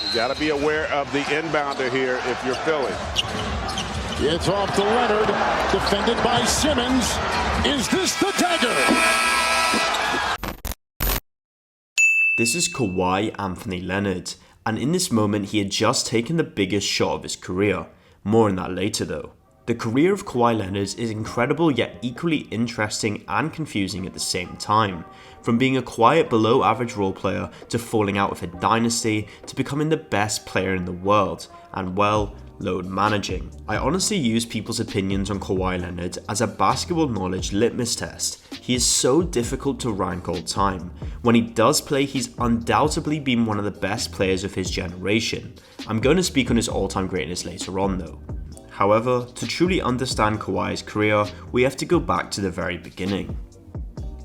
You got to be aware of the inbounder here if you're Philly. It's off to Leonard, defended by Simmons. Is this the dagger? This is Kawhi Anthony Leonard, and in this moment he had just taken the biggest shot of his career. More on that later though. The career of Kawhi Leonard is incredible yet equally interesting and confusing at the same time. From being a quiet below average role player to falling out with a dynasty to becoming the best player in the world and well, load managing. I honestly use people's opinions on Kawhi Leonard as a basketball knowledge litmus test. He is so difficult to rank all time. When he does play, he's undoubtedly been one of the best players of his generation. I'm going to speak on his all-time greatness later on though. However, to truly understand Kawhi's career, we have to go back to the very beginning.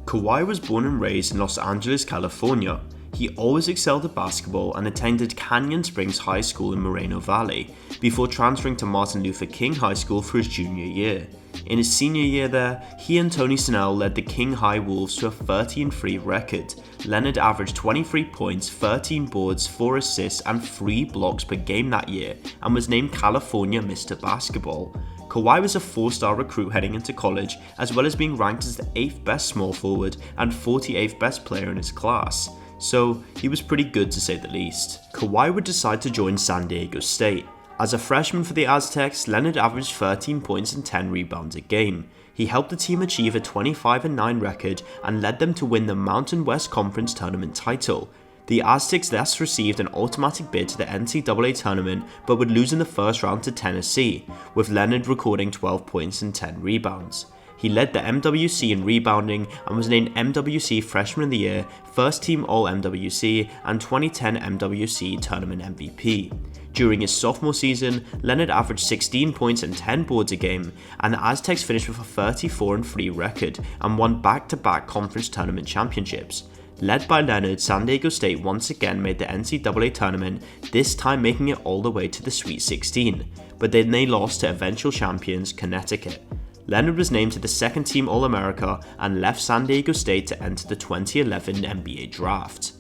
Kawhi was born and raised in Los Angeles, California. He always excelled at basketball and attended Canyon Springs High School in Moreno Valley, before transferring to Martin Luther King High School for his junior year. In his senior year there, he and Tony Snell led the King High Wolves to a 30-3 record. Leonard averaged 23 points, 13 boards, 4 assists and 3 blocks per game that year and was named California Mr. Basketball. Kawhi was a 4-star recruit heading into college, as well as being ranked as the 8th best small forward and 48th best player in his class. So he was pretty good to say the least. Kawhi would decide to join San Diego State. As a freshman for the Aztecs, Leonard averaged 13 points and 10 rebounds a game. He helped the team achieve a 25-9 record and led them to win the Mountain West Conference tournament title. The Aztecs thus received an automatic bid to the NCAA tournament but would lose in the first round to Tennessee, with Leonard recording 12 points and 10 rebounds. He led the MWC in rebounding and was named MWC Freshman of the Year, First Team All-MWC and 2010 MWC Tournament MVP. During his sophomore season, Leonard averaged 16 points and 10 boards a game, and the Aztecs finished with a 34-3 record and won back-to-back conference tournament championships. Led by Leonard, San Diego State once again made the NCAA tournament, this time making it all the way to the Sweet 16, but then they lost to eventual champions Connecticut. Leonard was named to the second team All-America and left San Diego State to enter the 2011 NBA draft.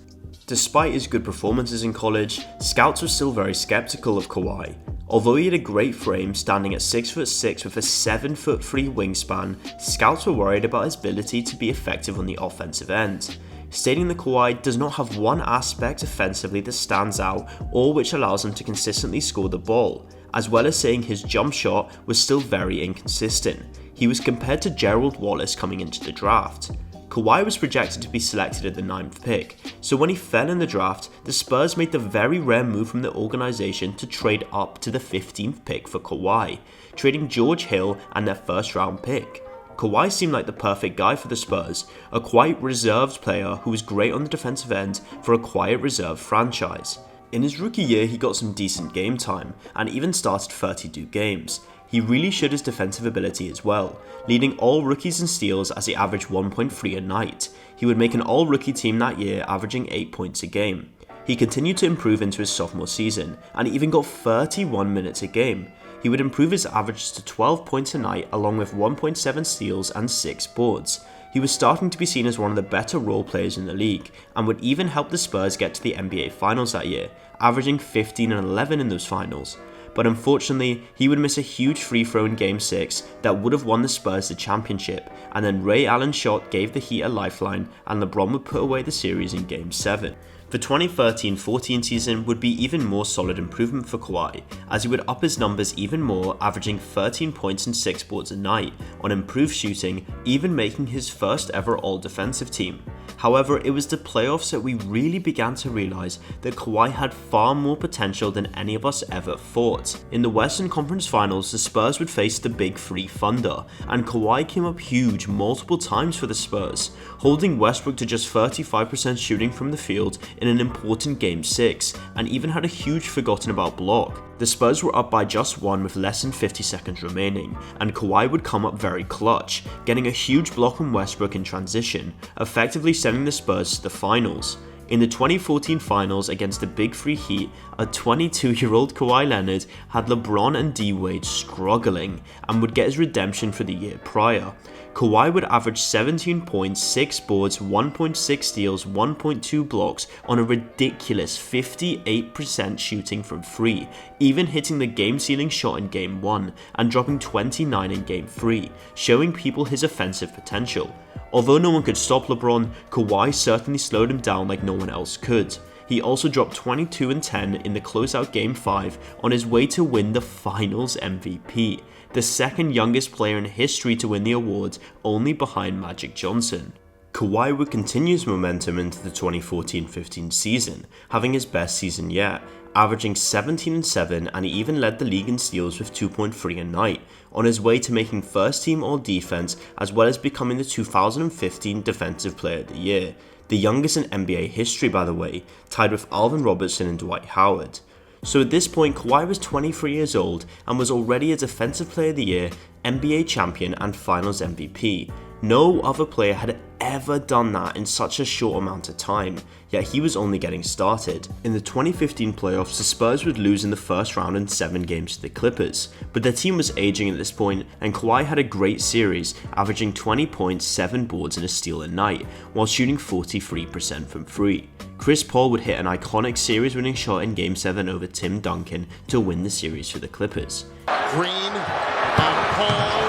Despite his good performances in college, scouts were still very skeptical of Kawhi. Although he had a great frame, standing at 6'6" with a 7'3" wingspan, scouts were worried about his ability to be effective on the offensive end, stating that Kawhi does not have one aspect offensively that stands out or which allows him to consistently score the ball, as well as saying his jump shot was still very inconsistent. He was compared to Gerald Wallace coming into the draft. Kawhi was projected to be selected at the 9th pick, so when he fell in the draft, the Spurs made the very rare move from the organization to trade up to the 15th pick for Kawhi, trading George Hill and their first round pick. Kawhi seemed like the perfect guy for the Spurs, a quiet reserved player who was great on the defensive end for a quiet reserve franchise. In his rookie year, he got some decent game time and even started 32 games. He really showed his defensive ability as well, leading all rookies in steals as he averaged 1.3 a night. He would make an all-rookie team that year, averaging 8 points a game. He continued to improve into his sophomore season and even got 31 minutes a game. He would improve his average to 12 points a night along with 1.7 steals and 6 boards. He was starting to be seen as one of the better role players in the league and would even help the Spurs get to the NBA Finals that year, averaging 15 and 11 in those finals. But unfortunately, he would miss a huge free throw in Game 6 that would have won the Spurs the championship, and then Ray Allen's shot gave the Heat a lifeline and LeBron would put away the series in Game 7. The 2013-14 season would be even more solid improvement for Kawhi, as he would up his numbers even more, averaging 13 points and 6 boards a night on improved shooting, even making his first ever all-defensive team. However, it was the playoffs that we really began to realise that Kawhi had far more potential than any of us ever thought. In the Western Conference Finals, the Spurs would face the Big Three Thunder, and Kawhi came up huge multiple times for the Spurs, holding Westbrook to just 35% shooting from the field in an important Game 6, and even had a huge forgotten about block. The Spurs were up by just one with less than 50 seconds remaining, and Kawhi would come up very clutch, getting a huge block on Westbrook in transition, effectively sending the Spurs to the finals. In the 2014 finals against the Big Three Heat, a 22-year-old Kawhi Leonard had LeBron and D-Wade struggling and would get his redemption for the year prior. Kawhi would average 17 points, 6 boards, 1.6 steals, 1.2 blocks on a ridiculous 58% shooting from 3, even hitting the game-sealing shot in Game 1 and dropping 29 in Game 3, showing people his offensive potential. Although no one could stop LeBron, Kawhi certainly slowed him down like no one else could. He also dropped 22 and 10 in the closeout Game 5 on his way to win the Finals MVP, the second youngest player in history to win the award, only behind Magic Johnson. Kawhi would continue his momentum into the 2014-15 season, having his best season yet, averaging 17 and 7, and he even led the league in steals with 2.3 a night, on his way to making first team All-Defense as well as becoming the 2015 Defensive Player of the Year, the youngest in NBA history by the way, tied with Alvin Robertson and Dwight Howard. So at this point, Kawhi was 23 years old and was already a Defensive Player of the Year, NBA champion and Finals MVP. No other player had ever done that in such a short amount of time, yet he was only getting started. In the 2015 playoffs, the Spurs would lose in the first round in 7 games to the Clippers, but their team was aging at this point and Kawhi had a great series, averaging 20 points, 7 boards and a steal a night, while shooting 43% from 3. Chris Paul would hit an iconic series-winning shot in Game 7 over Tim Duncan to win the series for the Clippers. Green and Paul.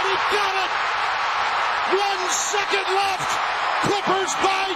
He got it! 1 second left! Clippers by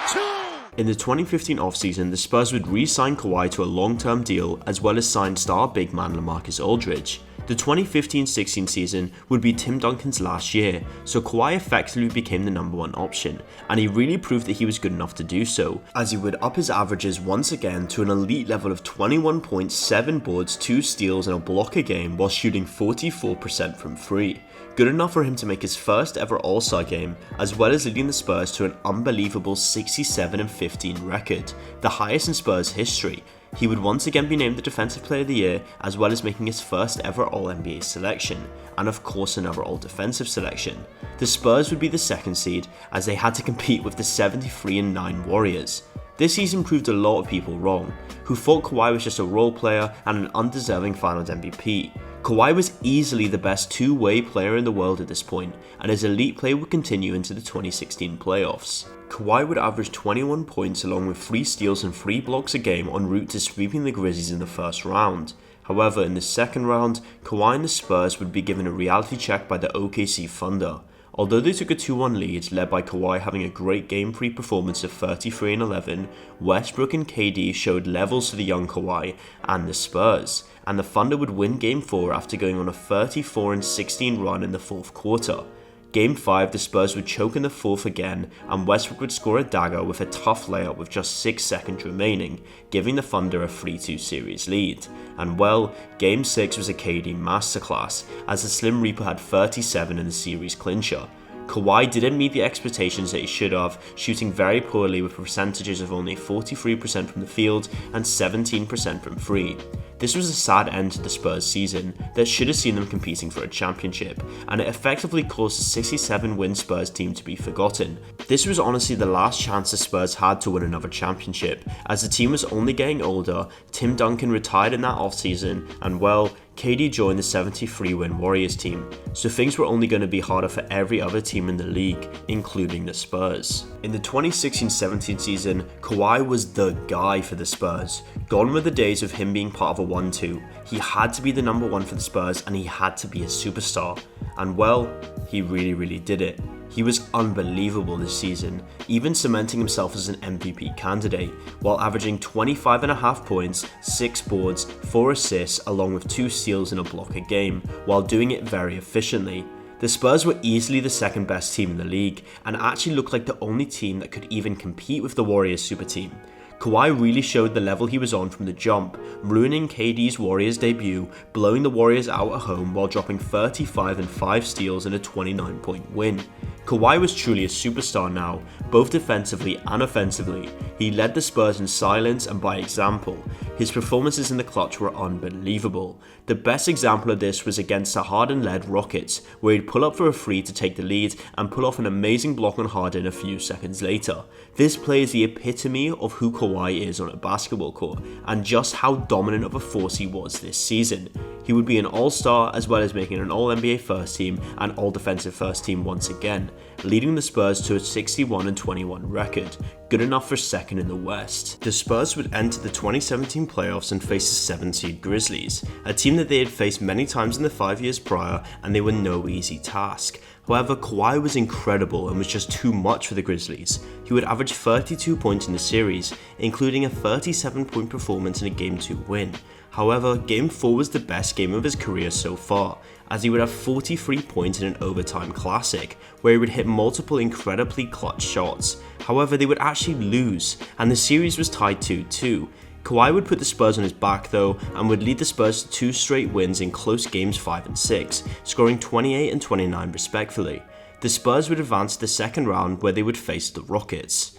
2! In the 2015 offseason, the Spurs would re-sign Kawhi to a long-term deal as well as sign star big man LaMarcus Aldridge. The 2015-16 season would be Tim Duncan's last year, so Kawhi effectively became the number 1 option, and he really proved that he was good enough to do so, as he would up his averages once again to an elite level of 21 points, 7 boards, 2 steals and a block a game while shooting 44% from 3. Good enough for him to make his first ever All-Star game, as well as leading the Spurs to an unbelievable 67-15 record, the highest in Spurs history. He would once again be named the Defensive Player of the Year, as well as making his first ever All-NBA selection, and of course another All-Defensive selection. The Spurs would be the 2nd seed, as they had to compete with the 73-9 Warriors. This season proved a lot of people wrong, who thought Kawhi was just a role player and an undeserving Finals MVP. Kawhi was easily the best two-way player in the world at this point, and his elite play would continue into the 2016 playoffs. Kawhi would average 21 points along with 3 steals and 3 blocks a game en route to sweeping the Grizzlies in the first round. However, in the second round, Kawhi and the Spurs would be given a reality check by the OKC Thunder. Although they took a 2-1 lead, led by Kawhi having a great Game 3 performance of 33 and 11, Westbrook and KD showed levels to the young Kawhi and the Spurs, and the Thunder would win Game 4 after going on a 34 and 16 run in the 4th quarter. Game 5, the Spurs would choke in the 4th again, and Westbrook would score a dagger with a tough layup with just 6 seconds remaining, giving the Thunder a 3-2 series lead. And well, Game 6 was a KD masterclass, as the Slim Reaper had 37 in the series clincher. Kawhi didn't meet the expectations that he should have, shooting very poorly with percentages of only 43% from the field and 17% from 3. This was a sad end to the Spurs season that should have seen them competing for a championship, and it effectively caused the 67-win Spurs team to be forgotten. This was honestly the last chance the Spurs had to win another championship, as the team was only getting older, Tim Duncan retired in that offseason, and well, KD joined the 73-win Warriors team, so things were only going to be harder for every other team in the league, including the Spurs. In the 2016-17 season, Kawhi was the guy for the Spurs. Gone were the days of him being part of a 1-2. He had to be the number 1 for the Spurs and he had to be a superstar. And well, he really did it. He was unbelievable this season, even cementing himself as an MVP candidate, while averaging 25.5 points, 6 boards, 4 assists, along with 2 steals and a block a game, while doing it very efficiently. The Spurs were easily the 2nd best team in the league, and actually looked like the only team that could even compete with the Warriors super team. Kawhi really showed the level he was on from the jump, ruining KD's Warriors debut, blowing the Warriors out at home while dropping 35 and 5 steals in a 29-point win. Kawhi was truly a superstar now, both defensively and offensively. He led the Spurs in silence and by example. His performances in the clutch were unbelievable. The best example of this was against the Harden-led Rockets, where he'd pull up for a free to take the lead and pull off an amazing block on Harden a few seconds later. This play is the epitome of who Kawhi is on a basketball court, and just how dominant of a force he was this season. He would be an all-star as well as making an all-NBA first team and all-defensive first team once again, leading the Spurs to a 61-21 record, good enough for second in the West. The Spurs would enter the 2017 playoffs and face the 7th-seed Grizzlies, a team that they had faced many times in the 5 years prior, and they were no easy task. However, Kawhi was incredible and was just too much for the Grizzlies. He would average 32 points in the series, including a 37-point performance in a Game 2 win. However, Game 4 was the best game of his career so far, as he would have 43 points in an overtime classic, where he would hit multiple incredibly clutch shots. However, they would actually lose, and the series was tied 2-2. Kawhi would put the Spurs on his back though, and would lead the Spurs to 2 straight wins in close games 5 and 6, scoring 28 and 29 respectively. The Spurs would advance to the second round where they would face the Rockets.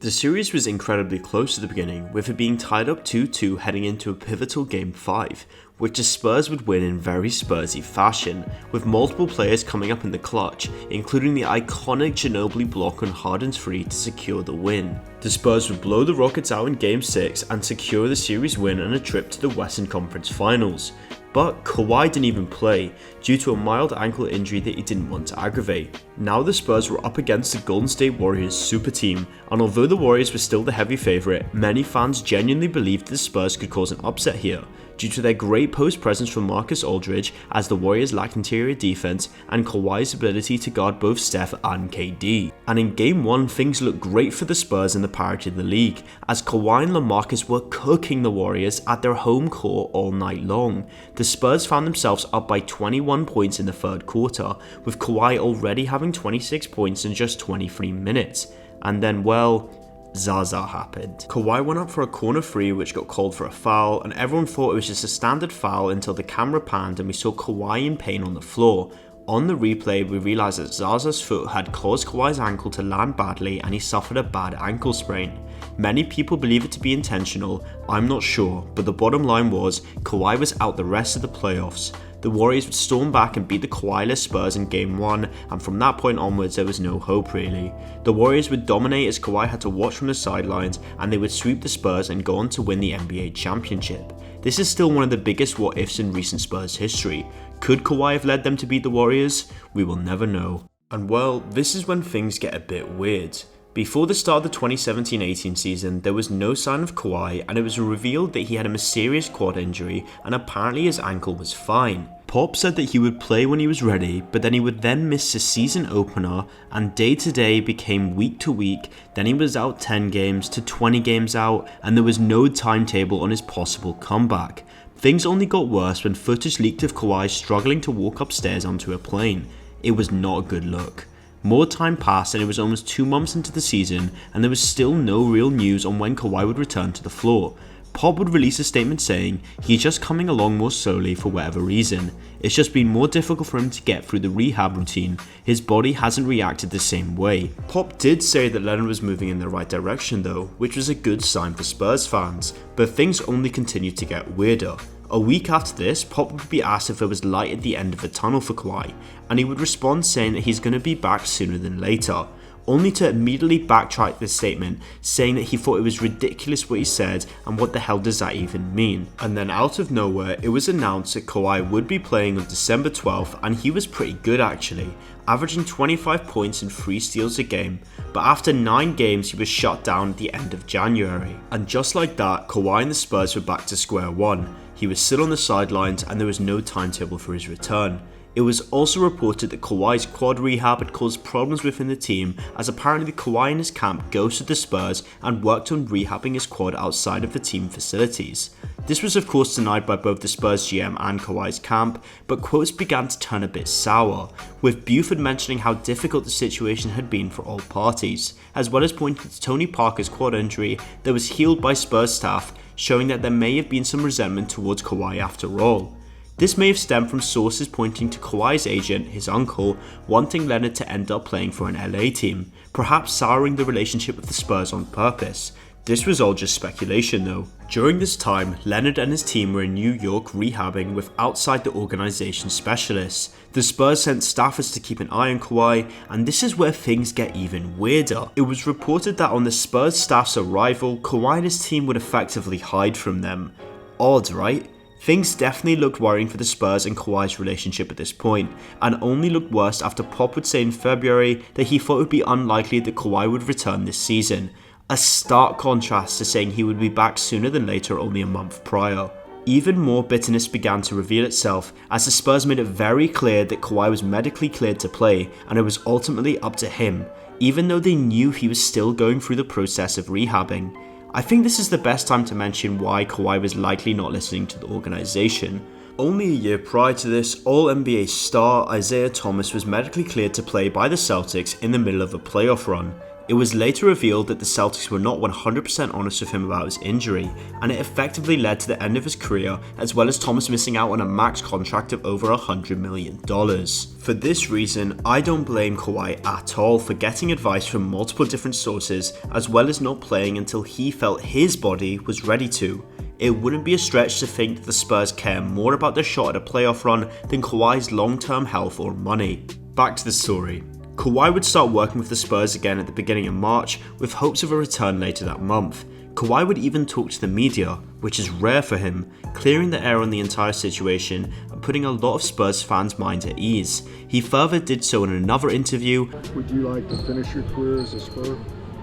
The series was incredibly close at the beginning, with it being tied up 2-2 heading into a pivotal Game 5, which the Spurs would win in very Spursy fashion, with multiple players coming up in the clutch, including the iconic Ginobili block on Harden's free to secure the win. The Spurs would blow the Rockets out in Game 6 and secure the series win and a trip to the Western Conference Finals. But Kawhi didn't even play, due to a mild ankle injury that he didn't want to aggravate. Now the Spurs were up against the Golden State Warriors super team, and although the Warriors were still the heavy favourite, many fans genuinely believed the Spurs could cause an upset here, due to their great post presence from Marcus Aldridge as the Warriors lacked interior defense and Kawhi's ability to guard both Steph and KD. And in Game 1 things looked great for the Spurs and the parity of the league, as Kawhi and LaMarcus were cooking the Warriors at their home court all night long. The Spurs found themselves up by 21 points in the third quarter, with Kawhi already having 26 points in just 23 minutes. And then, well, Zaza happened. Kawhi went up for a corner three which got called for a foul, and everyone thought it was just a standard foul until the camera panned and we saw Kawhi in pain on the floor. On the replay, we realised that Zaza's foot had caused Kawhi's ankle to land badly and he suffered a bad ankle sprain. Many people believe it to be intentional, I'm not sure, but the bottom line was Kawhi was out the rest of the playoffs. The Warriors would storm back and beat the Kawhi-less Spurs in Game 1, and from that point onwards there was no hope really. The Warriors would dominate as Kawhi had to watch from the sidelines, and they would sweep the Spurs and go on to win the NBA championship. This is still one of the biggest what-ifs in recent Spurs history. Could Kawhi have led them to beat the Warriors? We will never know. And well, this is when things get a bit weird. Before the start of the 2017-18 season, there was no sign of Kawhi, and it was revealed that he had a mysterious quad injury and apparently his ankle was fine. Pop said that he would play when he was ready, but then he would then miss the season opener, and day to day became week to week, then he was out 10 games to 20 games out, and there was no timetable on his possible comeback. Things only got worse when footage leaked of Kawhi struggling to walk upstairs onto a plane. It was not a good look. More time passed and it was almost 2 months into the season, and there was still no real news on when Kawhi would return to the floor. Pop would release a statement saying he's just coming along more slowly for whatever reason. It's just been more difficult for him to get through the rehab routine. His body hasn't reacted the same way. Pop did say that Leonard was moving in the right direction though, which was a good sign for Spurs fans, but things only continued to get weirder. A week after this, Pop would be asked if there was light at the end of the tunnel for Kawhi, and he would respond saying that he's going to be back sooner than later, only to immediately backtrack this statement, saying that he thought it was ridiculous what he said and what the hell does that even mean. And then out of nowhere, it was announced that Kawhi would be playing on December 12th, and he was pretty good actually, averaging 25 points and 3 steals a game, but after 9 games he was shut down at the end of January. And just like that, Kawhi and the Spurs were back to square one. He was still on the sidelines and there was no timetable for his return. It was also reported that Kawhi's quad rehab had caused problems within the team, as apparently Kawhi and his camp ghosted the Spurs and worked on rehabbing his quad outside of the team facilities. This was of course denied by both the Spurs GM and Kawhi's camp, but quotes began to turn a bit sour, with Buford mentioning how difficult the situation had been for all parties, as well as pointing to Tony Parker's quad injury that was healed by Spurs staff, showing that there may have been some resentment towards Kawhi after all. This may have stemmed from sources pointing to Kawhi's agent, his uncle, wanting Leonard to end up playing for an LA team, perhaps souring the relationship with the Spurs on purpose. This was all just speculation though. During this time, Leonard and his team were in New York rehabbing with outside the organisation specialists. The Spurs sent staffers to keep an eye on Kawhi, and this is where things get even weirder. It was reported that on the Spurs staff's arrival, Kawhi and his team would effectively hide from them. Odd, right? Things definitely looked worrying for the Spurs and Kawhi's relationship at this point, and only looked worse after Pop would say in February that he thought it would be unlikely that Kawhi would return this season. A stark contrast to saying he would be back sooner than later only a month prior. Even more bitterness began to reveal itself as the Spurs made it very clear that Kawhi was medically cleared to play and it was ultimately up to him, even though they knew he was still going through the process of rehabbing. I think this is the best time to mention why Kawhi was likely not listening to the organisation. Only a year prior to this, All-NBA star Isaiah Thomas was medically cleared to play by the Celtics in the middle of a playoff run. It was later revealed that the Celtics were not 100% honest with him about his injury, and it effectively led to the end of his career, as well as Thomas missing out on a max contract of over $100 million. For this reason, I don't blame Kawhi at all for getting advice from multiple different sources, as well as not playing until he felt his body was ready to. It wouldn't be a stretch to think that the Spurs care more about their shot at a playoff run than Kawhi's long-term health or money. Back to the story. Kawhi would start working with the Spurs again at the beginning of March, with hopes of a return later that month. Kawhi would even talk to the media, which is rare for him, clearing the air on the entire situation and putting a lot of Spurs fans' minds at ease. He further did so in another interview. Would you like to finish your career as a Spur?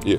Yeah,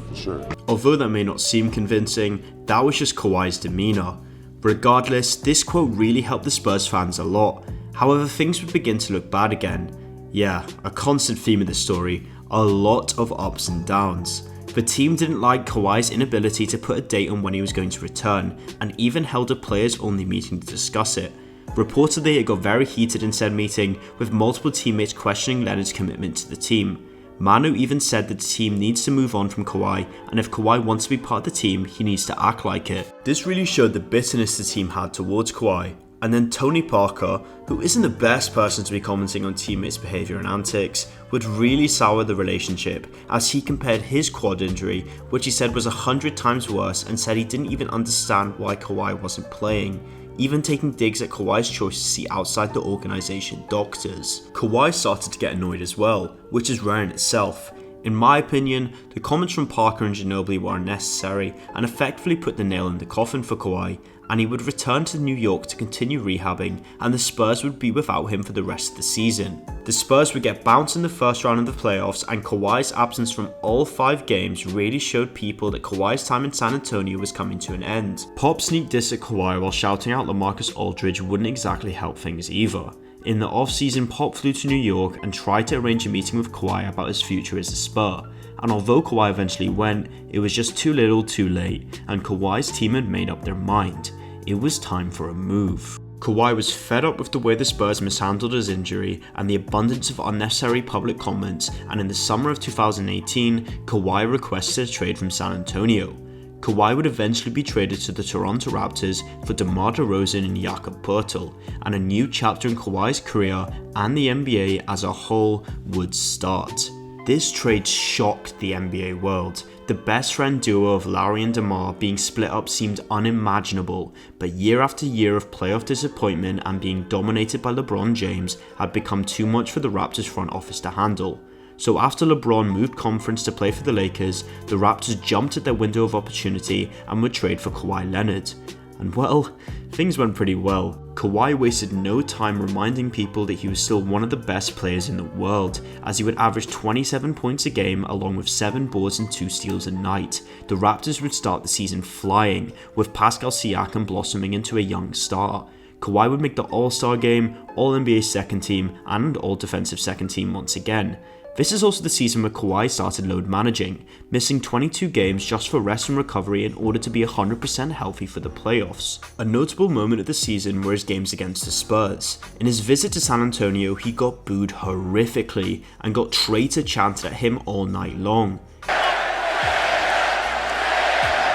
for sure. Although that may not seem convincing, that was just Kawhi's demeanour. Regardless, this quote really helped the Spurs fans a lot. However, things would begin to look bad again. Yeah, a constant theme of this story, a lot of ups and downs. The team didn't like Kawhi's inability to put a date on when he was going to return, and even held a players-only meeting to discuss it. Reportedly, it got very heated in said meeting, with multiple teammates questioning Leonard's commitment to the team. Manu even said that the team needs to move on from Kawhi, and if Kawhi wants to be part of the team, he needs to act like it. This really showed the bitterness the team had towards Kawhi. And then Tony Parker, who isn't the best person to be commenting on teammates' behaviour and antics, would really sour the relationship as he compared his quad injury, which he said was 100 times worse, and said he didn't even understand why Kawhi wasn't playing, even taking digs at Kawhi's choice to see outside the organisation doctors. Kawhi started to get annoyed as well, which is rare in itself. In my opinion, the comments from Parker and Ginobili were unnecessary and effectively put the nail in the coffin for Kawhi, and he would return to New York to continue rehabbing, and the Spurs would be without him for the rest of the season. The Spurs would get bounced in the first round of the playoffs, and Kawhi's absence from all 5 games really showed people that Kawhi's time in San Antonio was coming to an end. Pop sneaked diss at Kawhi while shouting out LaMarcus Aldridge wouldn't exactly help things either. In the off-season, Pop flew to New York and tried to arrange a meeting with Kawhi about his future as a Spur, and although Kawhi eventually went, it was just too little too late, and Kawhi's team had made up their mind. It was time for a move. Kawhi was fed up with the way the Spurs mishandled his injury and the abundance of unnecessary public comments, and in the summer of 2018, Kawhi requested a trade from San Antonio. Kawhi would eventually be traded to the Toronto Raptors for DeMar DeRozan and Jakob Poeltl, and a new chapter in Kawhi's career and the NBA as a whole would start. This trade shocked the NBA world. The best friend duo of Lowry and DeMar being split up seemed unimaginable, but year after year of playoff disappointment and being dominated by LeBron James had become too much for the Raptors front office to handle. So after LeBron moved conference to play for the Lakers, the Raptors jumped at their window of opportunity and would trade for Kawhi Leonard. And well, things went pretty well. Kawhi wasted no time reminding people that he was still one of the best players in the world, as he would average 27 points a game along with 7 boards and 2 steals a night. The Raptors would start the season flying, with Pascal Siakam blossoming into a young star. Kawhi would make the All-Star game, All-NBA second team, and All-Defensive second team once again. This is also the season where Kawhi started load managing, missing 22 games just for rest and recovery in order to be 100% healthy for the playoffs. A notable moment of the season were his games against the Spurs. In his visit to San Antonio, he got booed horrifically and got traitor chanted at him all night long.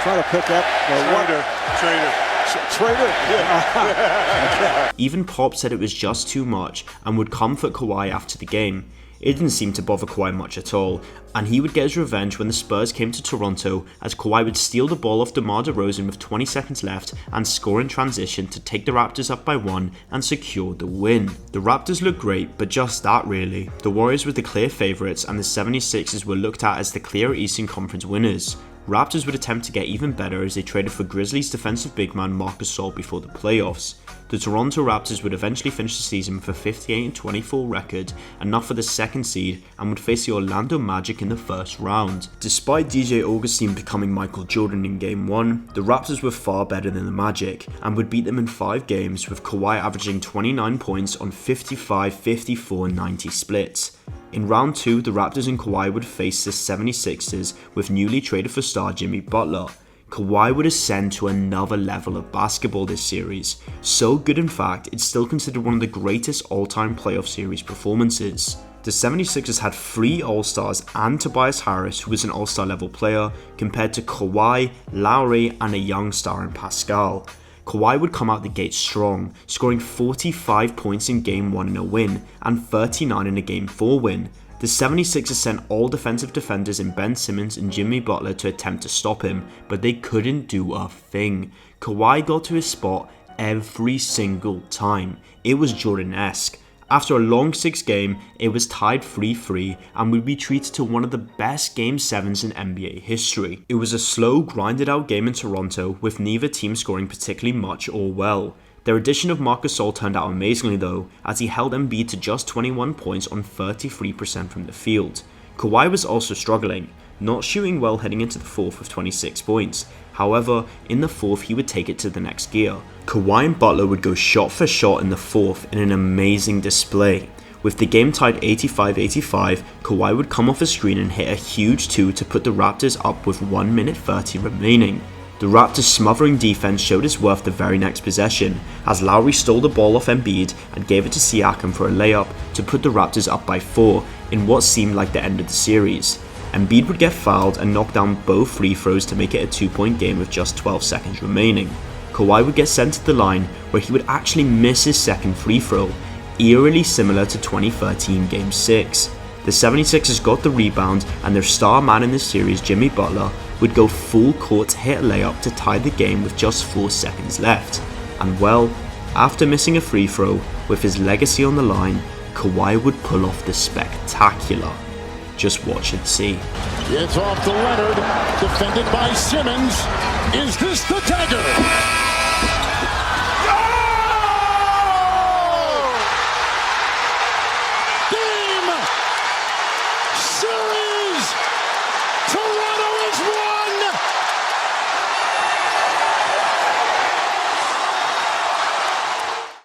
Trying to pick up Traitor. Yeah. Even Pop said it was just too much and would comfort Kawhi after the game. It didn't seem to bother Kawhi much at all, and he would get his revenge when the Spurs came to Toronto, as Kawhi would steal the ball off DeMar DeRozan with 20 seconds left and score in transition to take the Raptors up by 1 and secure the win. The Raptors looked great, but just that really. The Warriors were the clear favourites and the 76ers were looked at as the clear Eastern Conference winners. Raptors would attempt to get even better as they traded for Grizzlies defensive big man Marc Gasol before the playoffs. The Toronto Raptors would eventually finish the season with a 58-24 record, enough for the second seed, and would face the Orlando Magic in the first round. Despite DJ Augustin becoming Michael Jordan in Game 1, the Raptors were far better than the Magic, and would beat them in 5 games, with Kawhi averaging 29 points on 55-54-90 splits. In round 2, the Raptors and Kawhi would face the 76ers with newly traded for star Jimmy Butler. Kawhi would ascend to another level of basketball this series, so good in fact it's still considered one of the greatest all-time playoff series performances. The 76ers had 3 All-Stars and Tobias Harris, who was an All-Star level player, compared to Kawhi, Lowry and a young star in Pascal. Kawhi would come out the gate strong, scoring 45 points in Game 1 in a win and 39 in a Game 4 win. The 76ers sent all defensive defenders in Ben Simmons and Jimmy Butler to attempt to stop him, but they couldn't do a thing. Kawhi got to his spot every single time. It was Jordan-esque. After a long 6 game, it was tied 3-3 and would be treated to one of the best Game 7s in NBA history. It was a slow, grinded out game in Toronto, with neither team scoring particularly much or well. Their addition of Marc Gasol turned out amazingly though, as he held Embiid to just 21 points on 33% from the field. Kawhi was also struggling, not shooting well heading into the 4th with 26 points. However, in the 4th he would take it to the next gear. Kawhi and Butler would go shot for shot in the 4th in an amazing display. With the game tied 85-85, Kawhi would come off a screen and hit a huge 2 to put the Raptors up with 1 minute 30 remaining. The Raptors' smothering defense showed its worth the very next possession, as Lowry stole the ball off Embiid and gave it to Siakam for a layup to put the Raptors up by 4 in what seemed like the end of the series. Embiid would get fouled and knock down both free throws to make it a 2-point game with just 12 seconds remaining. Kawhi would get sent to the line, where he would actually miss his second free throw, eerily similar to 2013 Game 6. The 76ers got the rebound, and their star man in the series, Jimmy Butler, would go full court to hit a layup to tie the game with just 4 seconds left. And well, after missing a free throw, with his legacy on the line, Kawhi would pull off the spectacular. Just watch and see. It's off to Leonard, defended by Simmons. Is this the dagger?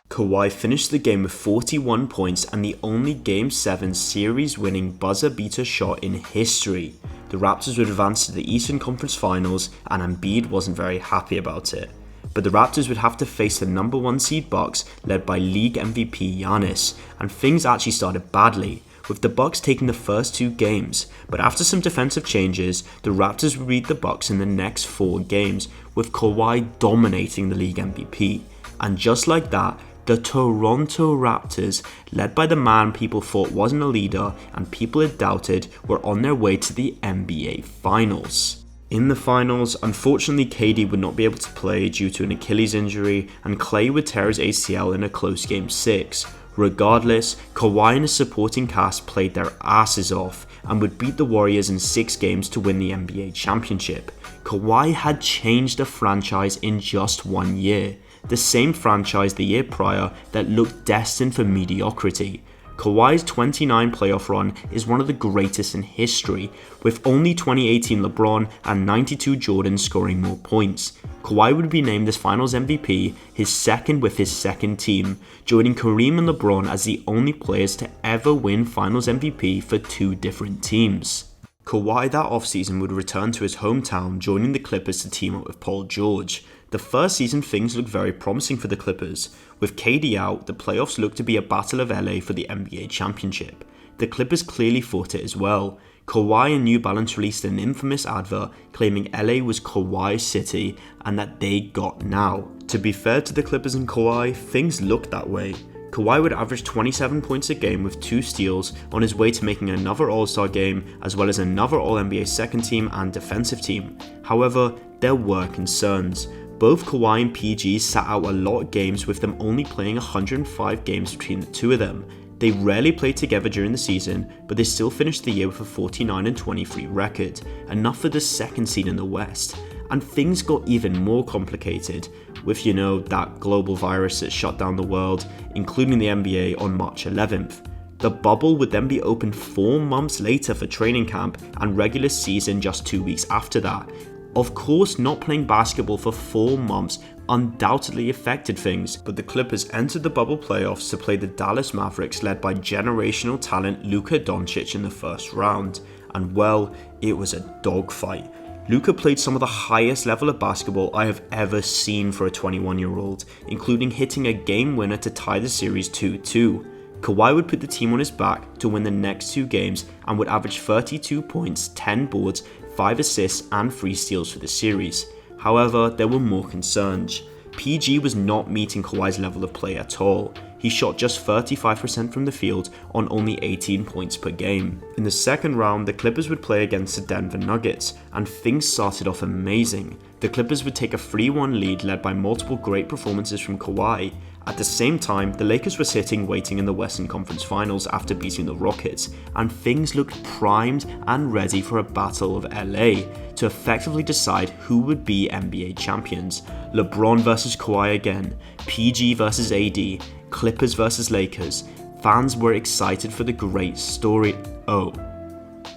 Kawhi finished the game with 41 points and the only Game 7 series-winning buzzer-beater shot in history. The Raptors would advance to the Eastern Conference Finals, and Embiid wasn't very happy about it. But the Raptors would have to face the number 1 seed Bucks, led by league MVP Giannis, and things actually started badly, with the Bucks taking the first 2 games. But after some defensive changes, the Raptors would beat the Bucks in the next 4 games, with Kawhi dominating the league MVP. And just like that, the Toronto Raptors, led by the man people thought wasn't a leader and people had doubted, were on their way to the NBA Finals. In the finals, unfortunately KD would not be able to play due to an Achilles injury, and Klay would tear his ACL in a close Game 6. Regardless, Kawhi and his supporting cast played their asses off and would beat the Warriors in 6 games to win the NBA championship. Kawhi had changed the franchise in just 1 year. The same franchise the year prior that looked destined for mediocrity. Kawhi's 29 playoff run is one of the greatest in history, with only 2018 LeBron and 92 Jordan scoring more points. Kawhi would be named as Finals MVP, his second with his second team, joining Kareem and LeBron as the only players to ever win Finals MVP for two different teams. Kawhi that offseason would return to his hometown, joining the Clippers to team up with Paul George. The first season things looked very promising for the Clippers. With KD out, the playoffs looked to be a battle of LA for the NBA championship. The Clippers clearly fought it as well. Kawhi and New Balance released an infamous advert claiming LA was Kawhi City and that they got now. To be fair to the Clippers and Kawhi, things looked that way. Kawhi would average 27 points a game with 2 steals on his way to making another All-Star game as well as another All-NBA second team and defensive team. However, there were concerns. Both Kawhi and PG sat out a lot of games with them only playing 105 games between the two of them. They rarely played together during the season, but they still finished the year with a 49-23 record, enough for the second seed in the West. And things got even more complicated with, that global virus that shut down the world, including the NBA on March 11th. The bubble would then be opened 4 months later for training camp and regular season just 2 weeks after that. Of course, not playing basketball for 4 months undoubtedly affected things, but the Clippers entered the bubble playoffs to play the Dallas Mavericks led by generational talent Luka Doncic in the first round. And well, it was a dogfight. Luka played some of the highest level of basketball I have ever seen for a 21-year-old, including hitting a game winner to tie the series 2-2. Kawhi would put the team on his back to win the next 2 games and would average 32 points, 10 boards, 5 assists and 3 steals for the series. However, there were more concerns. PG was not meeting Kawhi's level of play at all. He shot just 35% from the field on only 18 points per game. In the second round, the Clippers would play against the Denver Nuggets, and things started off amazing. The Clippers would take a 3-1 lead led by multiple great performances from Kawhi. At the same time, the Lakers were sitting waiting in the Western Conference Finals after beating the Rockets, and things looked primed and ready for a battle of LA to effectively decide who would be NBA champions. LeBron versus Kawhi again, PG versus AD, Clippers versus Lakers. Fans were excited for the great story. Oh,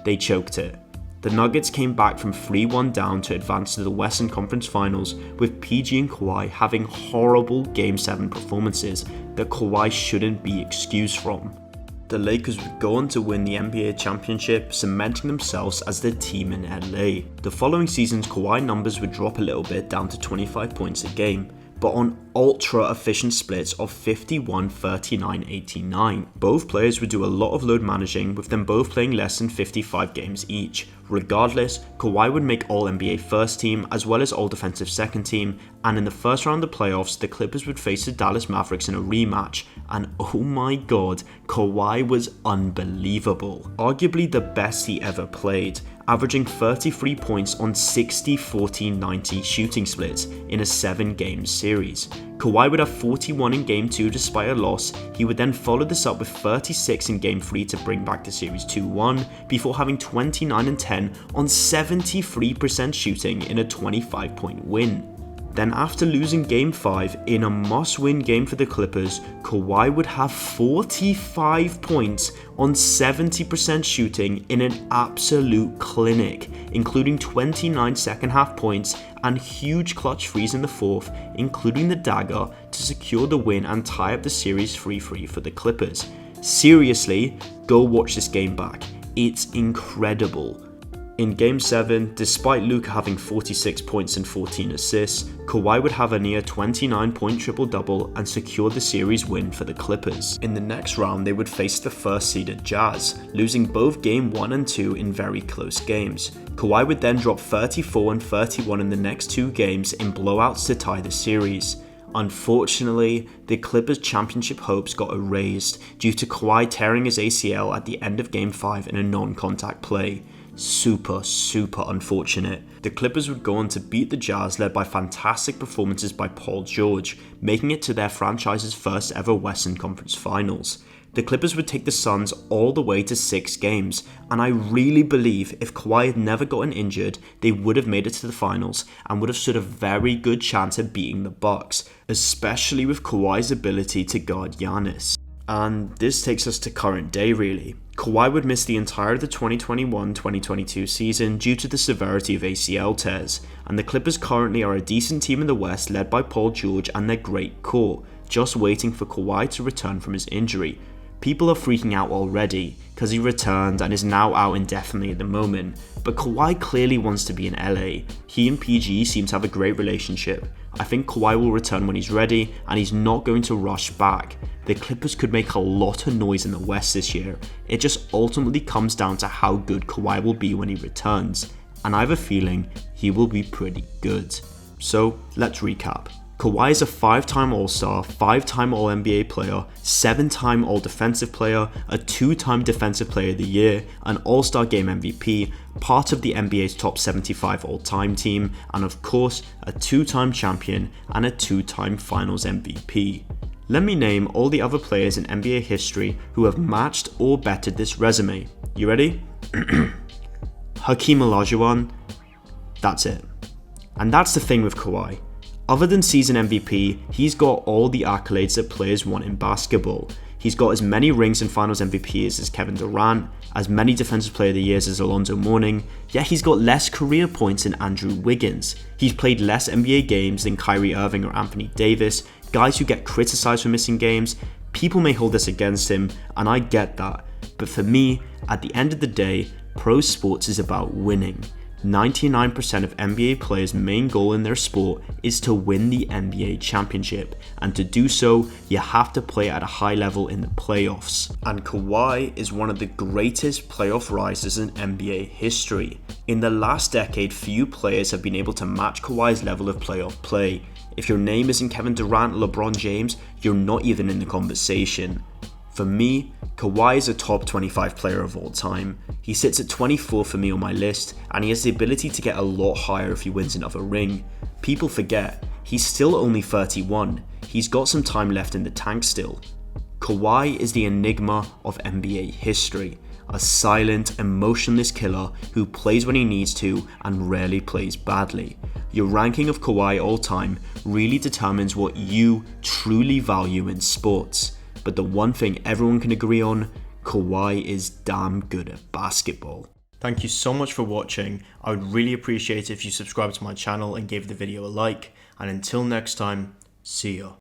they choked it. The Nuggets came back from 3-1 down to advance to the Western Conference Finals, with PG and Kawhi having horrible Game 7 performances that Kawhi shouldn't be excused from. The Lakers would go on to win the NBA championship, cementing themselves as the team in LA. The following season's Kawhi numbers would drop a little bit down to 25 points a game, but on ultra-efficient splits of 51, 39, 89. Both players would do a lot of load managing, with them both playing less than 55 games each. Regardless, Kawhi would make All-NBA first team as well as All-Defensive second team, and in the first round of the playoffs, the Clippers would face the Dallas Mavericks in a rematch, and oh my god, Kawhi was unbelievable. Arguably the best he ever played, averaging 33 points on 60, 40, 90 shooting splits in a 7-game series. Kawhi would have 41 in Game 2 despite a loss. He would then follow this up with 36 in Game 3 to bring back the series 2-1, before having 29 and 10 on 73% shooting in a 25-point win. Then after losing Game 5 in a must-win game for the Clippers, Kawhi would have 45 points on 70% shooting in an absolute clinic, including 29 second-half points and huge clutch threes in the fourth, including the dagger, to secure the win and tie up the series 3-3 for the Clippers. Seriously, go watch this game back. It's incredible. In Game 7, despite Luka having 46 points and 14 assists, Kawhi would have a near 29-point triple-double and secure the series win for the Clippers. In the next round, they would face the first-seeded Jazz, losing both Game 1 and 2 in very close games. Kawhi would then drop 34 and 31 in the next 2 games in blowouts to tie the series. Unfortunately, the Clippers' championship hopes got erased due to Kawhi tearing his ACL at the end of Game 5 in a non-contact play. Super unfortunate. The Clippers would go on to beat the Jazz, led by fantastic performances by Paul George, making it to their franchise's first ever Western Conference Finals. The Clippers would take the Suns all the way to 6 games, and I really believe if Kawhi had never gotten injured, they would have made it to the finals and would have stood a very good chance at beating the Bucks, especially with Kawhi's ability to guard Giannis. And this takes us to current day really. Kawhi would miss the entire of the 2021-2022 season due to the severity of ACL tears, and the Clippers currently are a decent team in the West led by Paul George and their great core, just waiting for Kawhi to return from his injury. People are freaking out already because he returned and is now out indefinitely at the moment, but Kawhi clearly wants to be in LA. He and PG seem to have a great relationship. I think Kawhi will return when he's ready and he's not going to rush back. The Clippers could make a lot of noise in the West this year. It just ultimately comes down to how good Kawhi will be when he returns, and I have a feeling he will be pretty good. So let's recap. Kawhi is a 5-time All-Star, 5-time All-NBA player, 7-time All-Defensive player, a 2-time Defensive Player of the Year, an All-Star Game MVP, part of the NBA's top 75 all-time team, and of course, a 2-time champion and a 2-time Finals MVP. Let me name all the other players in NBA history who have matched or bettered this resume. You ready? Hakeem Olajuwon. That's it. And that's the thing with Kawhi. Other than season MVP, he's got all the accolades that players want in basketball. He's got as many rings and Finals MVPs as Kevin Durant, as many Defensive Player of the Years as Alonzo Mourning, yet he's got less career points than Andrew Wiggins. He's played less NBA games than Kyrie Irving or Anthony Davis, guys who get criticized for missing games. People may hold this against him, and I get that, but for me, at the end of the day, pro sports is about winning. 99% of NBA players' main goal in their sport is to win the NBA championship, and to do so, you have to play at a high level in the playoffs. And Kawhi is one of the greatest playoff risers in NBA history. In the last decade, few players have been able to match Kawhi's level of playoff play. If your name isn't Kevin Durant or LeBron James, you're not even in the conversation. For me, Kawhi is a top 25 player of all time. He sits at 24 for me on my list, and he has the ability to get a lot higher if he wins another ring. People forget, he's still only 31. He's got some time left in the tank still. Kawhi is the enigma of NBA history, a silent, emotionless killer who plays when he needs to and rarely plays badly. Your ranking of Kawhi all time really determines what you truly value in sports. But the one thing everyone can agree on, Kawhi is damn good at basketball. Thank you so much for watching. I would really appreciate it if you subscribed to my channel and gave the video a like. And until next time, see ya.